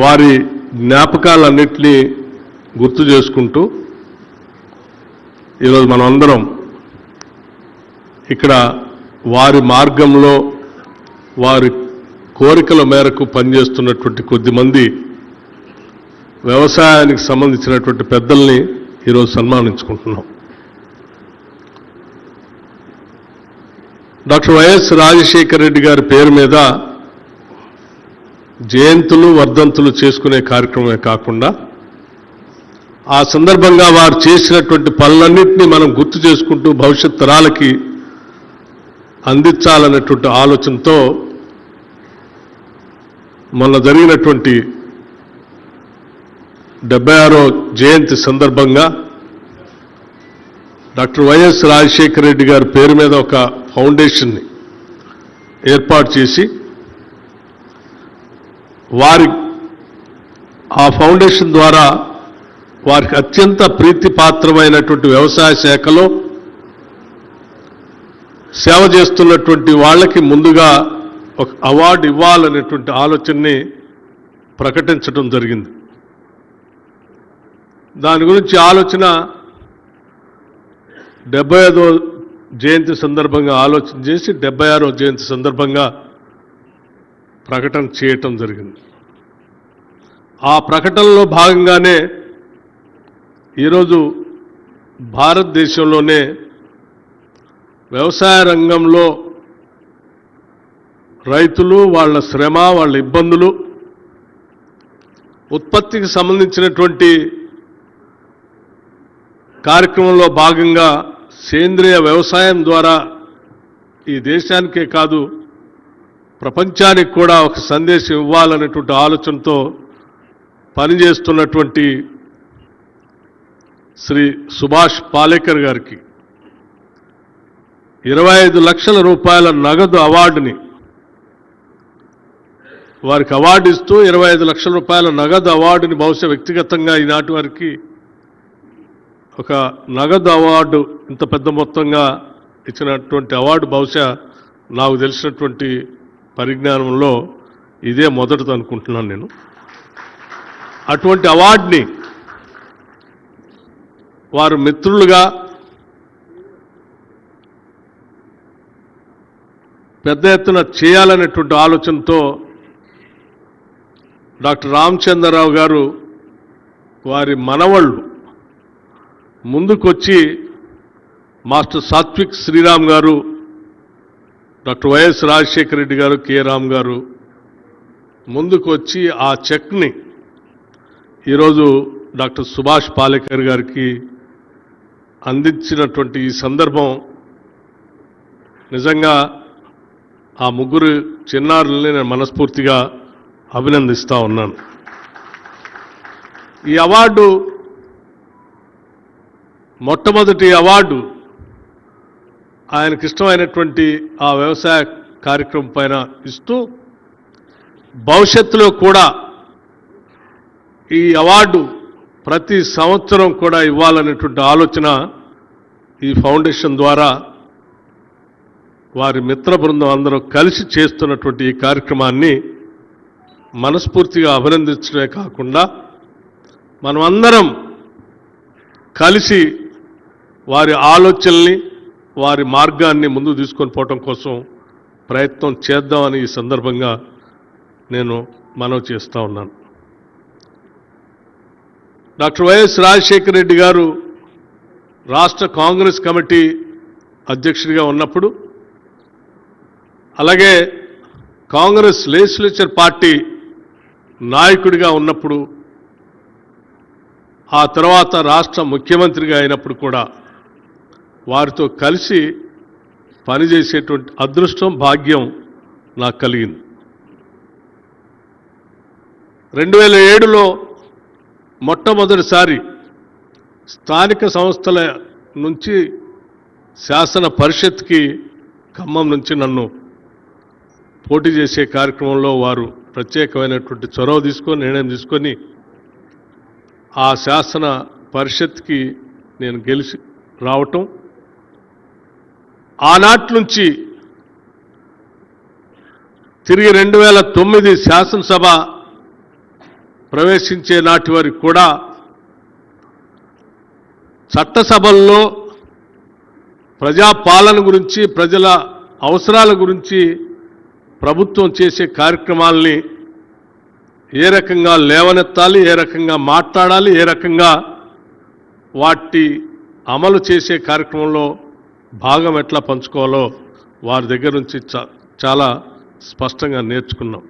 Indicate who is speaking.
Speaker 1: వారి జ్ఞాపకాలన్నింటినీ గుర్తు చేసుకుంటూ ఈరోజు మనం అందరం ఇక్కడ వారి మార్గంలో వారి కోరికల మేరకు పనిచేస్తున్నటువంటి కొద్దిమంది వ్యవసాయానికి సంబంధించినటువంటి పెద్దల్ని ఈరోజు సన్మానించుకుంటున్నాం. డాక్టర్ వైఎస్ రాజశేఖర రెడ్డి గారి పేరు మీద జయంతులు వర్ధంతులు చేసుకునే కార్యక్రమమే కాకుండా ఆ సందర్భంగా వారు చేసినటువంటి పనులన్నింటినీ మనం గుర్తు చేసుకుంటూ భవిష్యత్ తరాలకి అందించాలనేటువంటి ఆలోచనతో మొన్న జరిగినటువంటి 76వ జయంతి సందర్భంగా డాక్టర్ వైఎస్ రాజశేఖర రెడ్డి గారి పేరు మీద ఒక ఫౌండేషన్ని ఏర్పాటు చేసి ఆ ఫౌండేషన్ ద్వారా వారికి అత్యంత ప్రీతిపాత్రమైనటువంటి వ్యవసాయ శాఖలో సేవ చేస్తున్నటువంటి వాళ్ళకి ముందుగా ఒక అవార్డు ఇవ్వాలనేటువంటి ఆలోచనని ప్రకటించడం జరిగింది. దాని గురించి ఆలోచన 75వ జయంతి సందర్భంగా ఆలోచన చేసి 76వ జయంతి సందర్భంగా ప్రకటన చేయటం జరిగింది. ఆ ప్రకటనలో భాగంగానే ఈరోజు భారతదేశంలోనే వ్యవసాయ రంగంలో రైతులు వాళ్ళ శ్రమ, వాళ్ళ ఇబ్బందులు, ఉత్పత్తికి సంబంధించినటువంటి కార్యక్రమంలో భాగంగా సేంద్రియ వ్యవసాయం ద్వారా ఈ దేశానికే కాదు ప్రపంచానికి కూడా ఒక సందేశం ఇవ్వాలనేటువంటి ఆలోచనతో పనిచేస్తున్నటువంటి శ్రీ సుభాష్ పాలేకర్ గారికి 25 లక్షల రూపాయల నగదు అవార్డుని వారికి అవార్డు ఇస్తూ 25 లక్షల రూపాయల నగదు అవార్డుని బహుశా వ్యక్తిగతంగా ఈనాటి వారికి ఒక నగదు అవార్డు ఇంత పెద్ద మొత్తంగా ఇచ్చినటువంటి అవార్డు బహుశా నాకు తెలిసినటువంటి పరిజ్ఞానంలో ఇదే మొదటిది అనుకుంటున్నాను నేను. అటువంటి అవార్డుని వారు మిత్రులుగా పెద్ద ఎత్తున చేయాలనేటువంటి ఆలోచనతో డాక్టర్ రామచంద్రరావు గారు వారి మనవళ్ళు ముందుకొచ్చి మాస్టర్ సాత్విక్ శ్రీరామ్ గారు, డాక్టర్ వైఎస్ రాజశేఖర రెడ్డి గారు, కె రామ్ గారు ముందుకు వచ్చి ఆ చెక్ని ఈరోజు డాక్టర్ సుభాష్ పాలేకర్ గారికి అందించినటువంటి ఈ సందర్భం నిజంగా ఆ ముగ్గురు చిన్నారుల్ని నేను మనస్ఫూర్తిగా అభినందిస్తా ఉన్నాను. ఈ అవార్డు మొట్టమొదటి అవార్డు ఆయనకి ఇష్టమైనటువంటి ఆ వ్యవసాయ కార్యక్రమం పైన ఇస్తూ భవిష్యత్తులో కూడా ఈ అవార్డు ప్రతి సంవత్సరం కూడా ఇవ్వాలనేటువంటి ఆలోచన ఈ ఫౌండేషన్ ద్వారా వారి మిత్ర బృందం అందరూ కలిసి చేస్తున్నటువంటి ఈ కార్యక్రమాన్ని మనస్ఫూర్తిగా అభినందించడమే కాకుండా మనమందరం కలిసి వారి ఆలోచనల్ని, వారి మార్గాన్ని ముందుకు తీసుకొని పోవటం కోసం ప్రయత్నం చేద్దామని ఈ సందర్భంగా నేను మనవి చేస్తూ ఉన్నాను. డాక్టర్ వైఎస్ రాజశేఖర రెడ్డి గారు రాష్ట్ర కాంగ్రెస్ కమిటీ అధ్యక్షుడిగా ఉన్నప్పుడు, అలాగే కాంగ్రెస్ లెజిస్లేచర్ పార్టీ నాయకుడిగా ఉన్నప్పుడు, ఆ తర్వాత రాష్ట్ర ముఖ్యమంత్రిగా అయినప్పుడు కూడా వారితో కలిసి పనిచేసేటువంటి అదృష్టం, భాగ్యం నాకు కలిగింది. 2007లో మొట్టమొదటిసారి స్థానిక సంస్థల నుంచి శాసన పరిషత్కి ఖమ్మం నుంచి నన్ను పోటీ చేసే కార్యక్రమంలో వారు ప్రత్యేకమైనటువంటి చొరవ తీసుకొని నిర్ణయం తీసుకొని ఆ శాసన పరిషత్కి నేను గెలిచి రావటం, ఆనాటి నుంచి తిరిగి 2009 శాసనసభ ప్రవేశించే నాటి వరకు కూడా చట్టసభల్లో ప్రజాపాలన గురించి, ప్రజల అవసరాల గురించి ప్రభుత్వం చేసే కార్యక్రమాలని ఏ రకంగా లేవనెత్తాలి, ఏ రకంగా మాట్లాడాలి, ఏ రకంగా వాటి అమలు చేసే కార్యక్రమంలో భాగం ఎట్లా పంచుకోవాలో వారి దగ్గర నుంచి చాలా స్పష్టంగా నేర్చుకున్నాం.